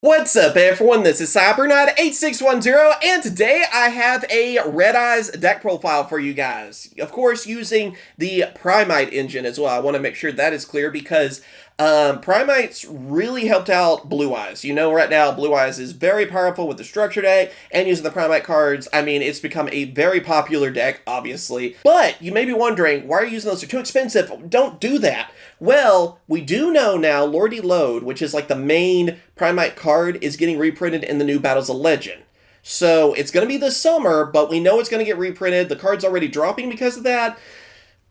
What's up everyone, this is Cyberknight 8610 and today I have a Red Eyes deck profile for you guys. Of course using the Primte engine as well. I want to make sure that is clear because Primite's really helped out Blue Eyes. You know right now Blue Eyes is very powerful with the structure deck and using the Primte cards. I mean it's become a very popular deck obviously. But you may be wondering why are you using those? They're too expensive. Don't do that. Well, we do know now Lordy Load, which is like the main Primite card, is getting reprinted in the new Battles of Legend. So it's going to be this summer, but we know it's going to get reprinted. The card's already dropping because of that.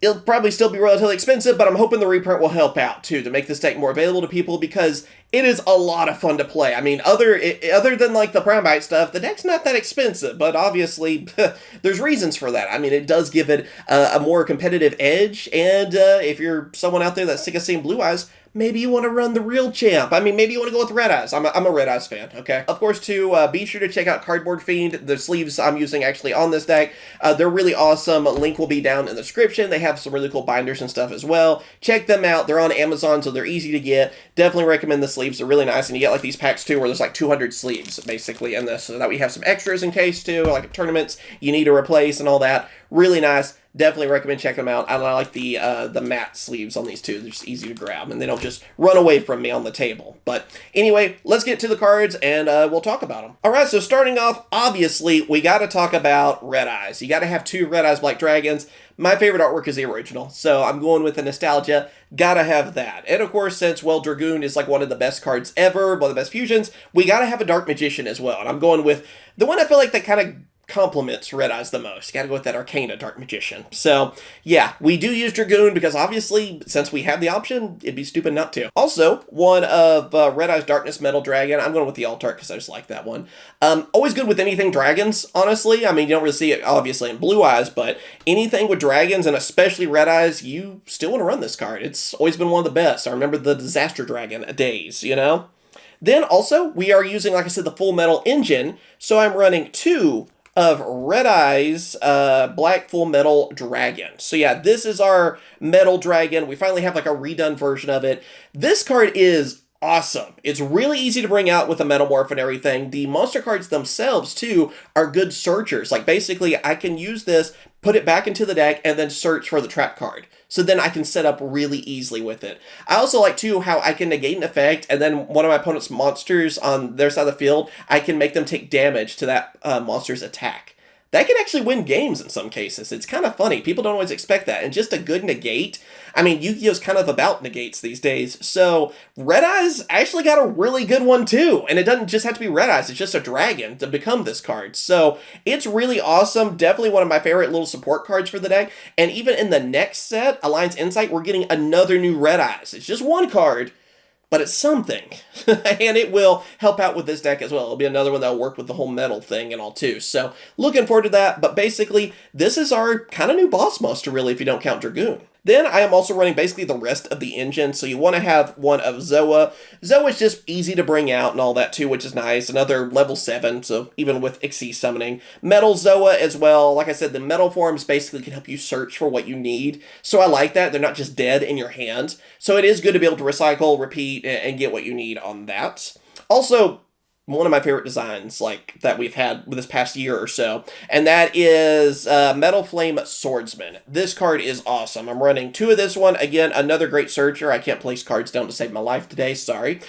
It'll probably still be relatively expensive, but I'm hoping the reprint will help out too to make this deck more available to people because it is a lot of fun to play. I mean, other than like the Primite stuff, the deck's not that expensive, but obviously there's reasons for that. I mean, it does give it a more competitive edge, and if you're someone out there that's sick of seeing Blue Eyes, maybe you want to run the real champ. I mean, maybe you want to go with Red Eyes. I'm a Red Eyes fan, okay? Of course, too, be sure to check out Cardboard Fiend. The sleeves I'm using actually on this deck, they're really awesome. Link will be down in the description. They have some really cool binders and stuff as well. Check them out. They're on Amazon, so they're easy to get. Definitely recommend the sleeves. They're really nice, and you get like these packs, too, where there's like 200 sleeves, basically, in this, so that we have some extras in case, too, like tournaments you need to replace and all that. Really nice. Definitely recommend checking them out. I like the matte sleeves on these two. They're just easy to grab, and they don't just run away from me on the table. But anyway, let's get to the cards, and we'll talk about them. All right, so starting off, obviously, we got to talk about Red Eyes. You got to have two Red Eyes Black Dragons. My favorite artwork is the original, so I'm going with the nostalgia. Gotta have that. And of course, since, well, Dragoon is like one of the best cards ever, one of the best fusions, we gotta have a Dark Magician as well. And I'm going with the one I feel like that kind of complements Red Eyes the most. Gotta go with that Arcana Dark Magician. So, yeah, we do use Dragoon because obviously, since we have the option, it'd be stupid not to. Also, one of Red Eyes Darkness Metal Dragon. I'm going with the Alt-Art because I just like that one. Always good with anything dragons, honestly. I mean, you don't really see it, obviously, in Blue Eyes, but anything with dragons, and especially Red Eyes, you still want to run this card. It's always been one of the best. I remember the Disaster Dragon days, you know? Then, also, we are using, like I said, the Full Metal engine, so I'm running two of Red Eyes Black Full Metal Dragon. So yeah, this is our Metal Dragon. We finally have like a redone version of it. This card is awesome. It's really easy to bring out with a Metamorph and everything. The monster cards themselves, too, are good searchers. Like, basically, I can use this, put it back into the deck, and then search for the trap card. So then I can set up really easily with it. I also like, too, how I can negate an effect, and then one of my opponent's monsters on their side of the field, I can make them take damage to that monster's attack. That can actually win games in some cases. It's kind of funny. People don't always expect that. And just a good negate. I mean, Yu-Gi-Oh's kind of about negates these days. So, Red Eyes actually got a really good one too. And it doesn't just have to be Red Eyes. It's just a dragon to become this card. So, it's really awesome. Definitely one of my favorite little support cards for the deck. And even in the next set, Alliance Insight, we're getting another new Red Eyes. It's just one card, but it's something. And it will help out with this deck as well. It'll be another one that'll work with the whole metal thing and all too. So, looking forward to that. But basically, this is our kind of new boss monster, really, if you don't count Dragoon. Then I am also running basically the rest of the engine, so you want to have one of Zoa. Zoa is just easy to bring out and all that too, which is nice. Another level 7, so even with Xyz summoning. Metal Zoa as well. Like I said, the metal forms basically can help you search for what you need. So I like that. They're not just dead in your hand. So it is good to be able to recycle, repeat, and get what you need on that. Also, one of my favorite designs like that we've had this past year or so, and that is Metal Flame Swordsman. This card is awesome. I'm running two of this one. Again, another great searcher. I can't place cards down to save my life today, sorry.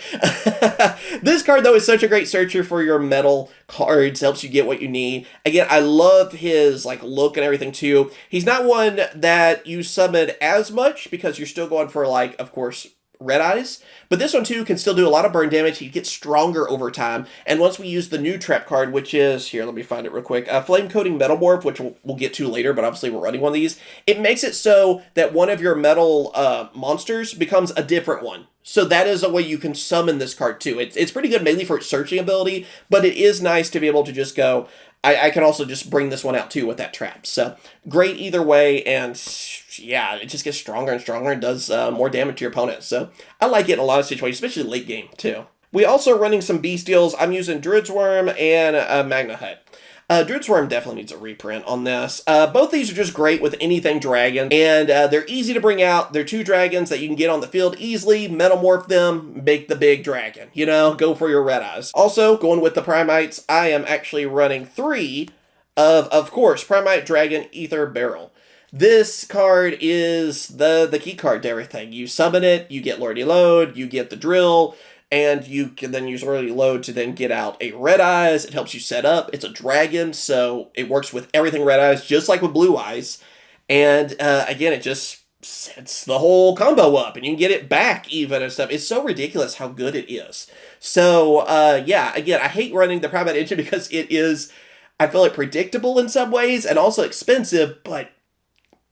This card, though, is such a great searcher for your metal cards. Helps you get what you need. Again, I love his like look and everything, too. He's not one that you summon as much because you're still going for, like, of course, Red Eyes, but this one too can still do a lot of burn damage. He gets stronger over time, and once we use the new trap card, which is, here, let me find it real quick, Flame Coating Metamorph, which we'll get to later, but obviously we're running one of these, it makes it so that one of your metal monsters becomes a different one. So that is a way you can summon this card too. It's pretty good mainly for its searching ability, but it is nice to be able to just go, I can also just bring this one out too with that trap. So great either way, and yeah, it just gets stronger and stronger and does more damage to your opponent. So I like it in a lot of situations, especially late game too. We also are running some Bestials. I'm using Druid's Worm and Magna Hut. Druid Swarm definitely needs a reprint on this. Both these are just great with anything dragon, and they're easy to bring out. They're 2 dragons that you can get on the field easily, metamorph them, make the big dragon, you know, go for your red eyes. Also, going with the Primites, I am actually running 3 of course, Primite, Dragon, Ether, Barrel. This card is the key card to everything. You summon it, you get Lordy Load, you get the drill, and you can then use Lordy Load to then get out a Red Eyes. It helps you set up. It's a dragon, so it works with everything Red Eyes, just like with Blue Eyes. And again, it just sets the whole combo up, and you can get it back even and stuff. It's so ridiculous how good it is. So yeah, again, I hate running the Primate engine because it is, I feel like, predictable in some ways and also expensive, but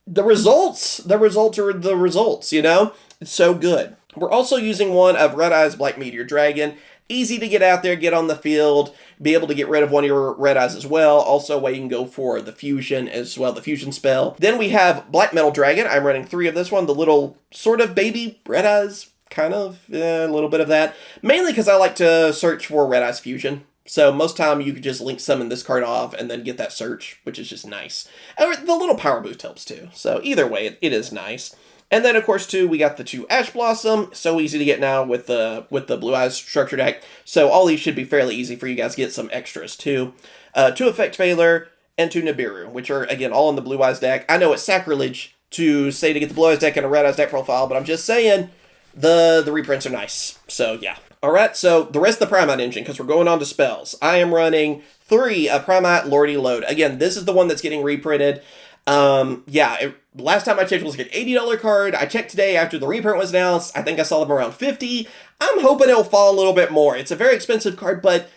the results are the results, you know? It's so good. We're also using one of Red Eyes Black Meteor Dragon. Easy to get out there, get on the field, be able to get rid of one of your Red Eyes as well. Also a way you can go for the fusion as well, the fusion spell. Then we have Black Metal Dragon. I'm running 3 of this one, the little sort of baby Red Eyes, kind of, a little bit of that. Mainly because I like to search for Red Eyes fusion. So most time you could just link summon this card off and then get that search, which is just nice. Or the little power boost helps too. So either way, it is nice. And then of course too, we got the 2 Ash Blossom. So easy to get now with the Blue Eyes structure deck. So all these should be fairly easy for you guys to get some extras too. 2 Effect Veiler and 2 Nibiru, which are again all in the Blue Eyes deck. I know it's sacrilege to say to get the Blue Eyes deck and a Red Eyes deck profile, but I'm just saying the reprints are nice. So yeah. Alright, so the rest of the Primate engine, because we're going on to spells. I am running 3 of Primate Lordy Load. Again, this is the one that's getting reprinted. Last time I checked it was like an $80 card. I checked today after the reprint was announced. I think I saw them around $50. I'm hoping it'll fall a little bit more. It's a very expensive card, but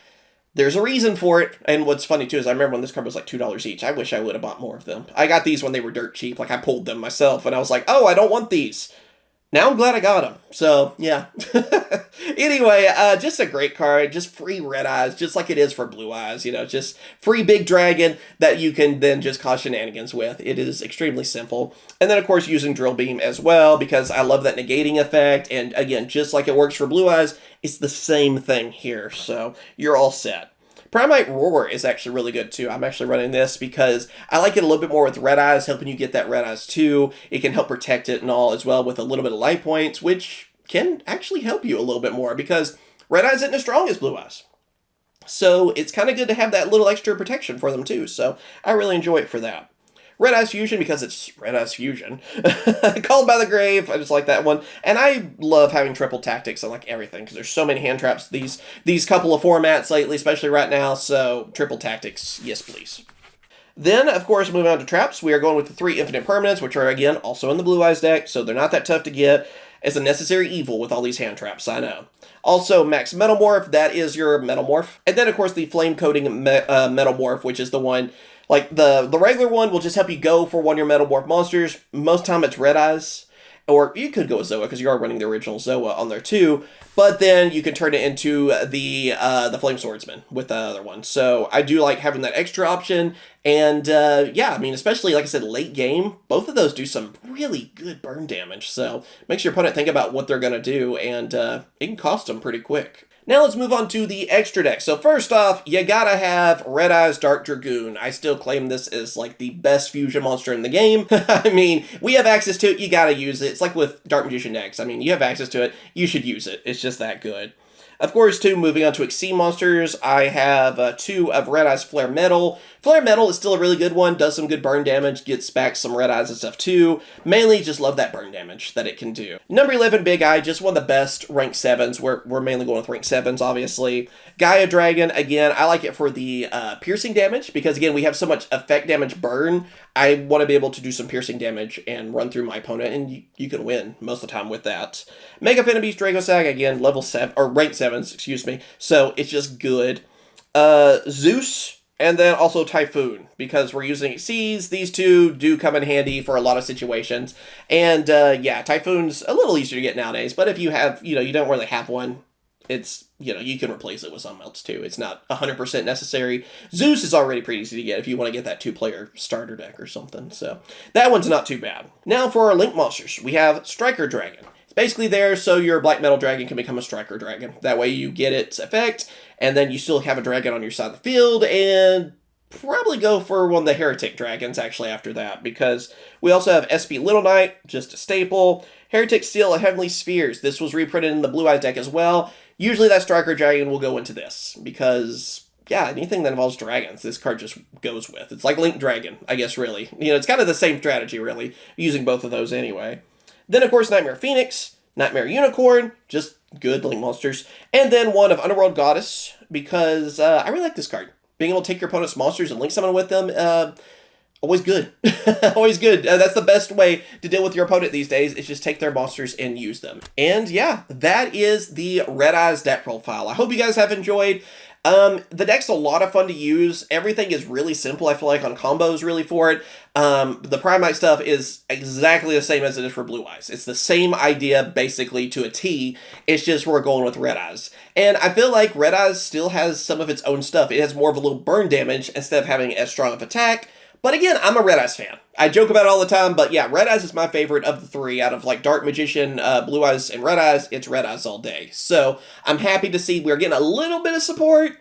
there's a reason for it. And what's funny too is I remember when this card was like $2 each. I wish I would have bought more of them. I got these when they were dirt cheap. Like I pulled them myself and I was like, oh, I don't want these. Now I'm glad I got them. So, yeah. Anyway, just a great card. Just free Red Eyes, just like it is for Blue Eyes. You know, just free big dragon that you can then just cause shenanigans with. It is extremely simple. And then, of course, using Drill Beam as well, because I love that negating effect. And again, just like it works for Blue Eyes, it's the same thing here. So, you're all set. Primite Roar is actually really good too. I'm actually running this because I like it a little bit more with Red Eyes, helping you get that Red Eyes too. It can help protect it and all as well with a little bit of life points, which can actually help you a little bit more because Red Eyes isn't as strong as Blue Eyes. So it's kind of good to have that little extra protection for them too. So I really enjoy it for that. Red Eyes Fusion because it's Red Eyes Fusion. Called by the Grave. I just like that one. And I love having triple tactics on like everything because there's so many hand traps these couple of formats lately, especially right now. So triple tactics, yes please. Then, of course, moving on to traps, we are going with the 3 Infinite Permanents, which are, again, also in the Blue Eyes deck, so they're not that tough to get. It's a necessary evil with all these hand traps, I know. Also, Max Metamorph, that is your Metamorph. And then, of course, the Flame Coating Metamorph, which is the one, like, the regular one will just help you go for one of your Metamorph monsters. Most time it's Red Eyes. Or you could go with Zoa, because you are running the original Zoa on there too. But then you can turn it into the Flame Swordsman with the other one. So I do like having that extra option. And yeah, I mean, especially, like I said, late game, both of those do some really good burn damage. So makes your opponent think about what they're going to do. And it can cost them pretty quick. Now let's move on to the extra deck. So first off, you gotta have Red Eyes Dark Dragoon. I still claim this is like the best fusion monster in the game. I mean, we have access to it, you gotta use it. It's like with Dark Magician decks. I mean, you have access to it, you should use it. It's just that good. Of course, too, moving on to Exceed monsters, I have 2 of Red Eyes Flare Metal. Flare Metal is still a really good one, does some good burn damage, gets back some Red Eyes and stuff too. Mainly just love that burn damage that it can do. Number 11, Big Eye, just one of the best rank 7s. We're mainly going with rank 7s, obviously. Gaia Dragon, again, I like it for the piercing damage, because again, we have so much effect damage burn. I want to be able to do some piercing damage and run through my opponent, and you can win most of the time with that. Mega Fenibeast Dragosag, again, level 7, or rank 7s, excuse me, so it's just good. Zeus, and then also Typhoon, because we're using Exceeds. These two do come in handy for a lot of situations. And yeah, Typhoon's a little easier to get nowadays, but if you have, you don't really have one, it's, you can replace it with something else too. It's not 100% necessary. Zeus is already pretty easy to get if you want to get that 2-player starter deck or something, so that one's not too bad. Now for our Link monsters, we have Striker Dragon. It's basically there so your Black Metal Dragon can become a Striker Dragon. That way you get its effect, and then you still have a dragon on your side of the field, and probably go for one of the Heretic Dragons, actually, after that, because we also have SP Little Knight, just a staple. Heretic Steel and Heavenly Spheres. This was reprinted in the Blue Eyes deck as well. Usually that Striker Dragon will go into this, because, yeah, anything that involves dragons, this card just goes with. It's like Link Dragon, I guess, really. You know, it's kind of the same strategy, really, using both of those anyway. Then, of course, Nightmare Phoenix, Nightmare Unicorn, just good Link monsters. And then one of Underworld Goddess, because I really like this card. Being able to take your opponent's monsters and link summon with them, always good. Always good. That's the best way to deal with your opponent these days, is just take their monsters and use them. And yeah, that is the Red Eyes deck profile. I hope you guys have enjoyed. The deck's a lot of fun to use. Everything is really simple, I feel like, on combos, really, for it. The Primite stuff is exactly the same as it is for Blue Eyes. It's the same idea, basically, to a T. It's just we're going with Red Eyes. And I feel like Red Eyes still has some of its own stuff. It has more of a little burn damage instead of having as strong of attack. But again, I'm a Red Eyes fan. I joke about it all the time, but yeah, Red Eyes is my favorite of the three. Out of like Dark Magician, Blue Eyes, and Red Eyes, it's Red Eyes all day. So I'm happy to see we're getting a little bit of support,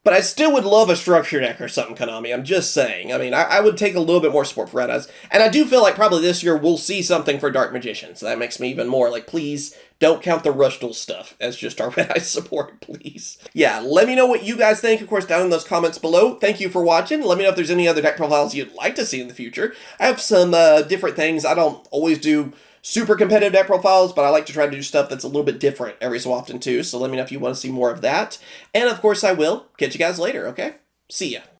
but I still would love a structure deck or something, Konami. I'm just saying. I mean, I would take a little bit more support for Red Eyes. And I do feel like probably this year we'll see something for Dark Magician. So that makes me even more like, please don't count the Rush Duel stuff as just our Red Eyes support, please. Yeah, let me know what you guys think, of course, down in those comments below. Thank you for watching. Let me know if there's any other deck profiles you'd like to see in the future. I have some different things. I don't always do super competitive deck profiles, but I like to try to do stuff that's a little bit different every so often too, so let me know if you want to see more of that. And of course I will. Catch you guys later, okay? See ya.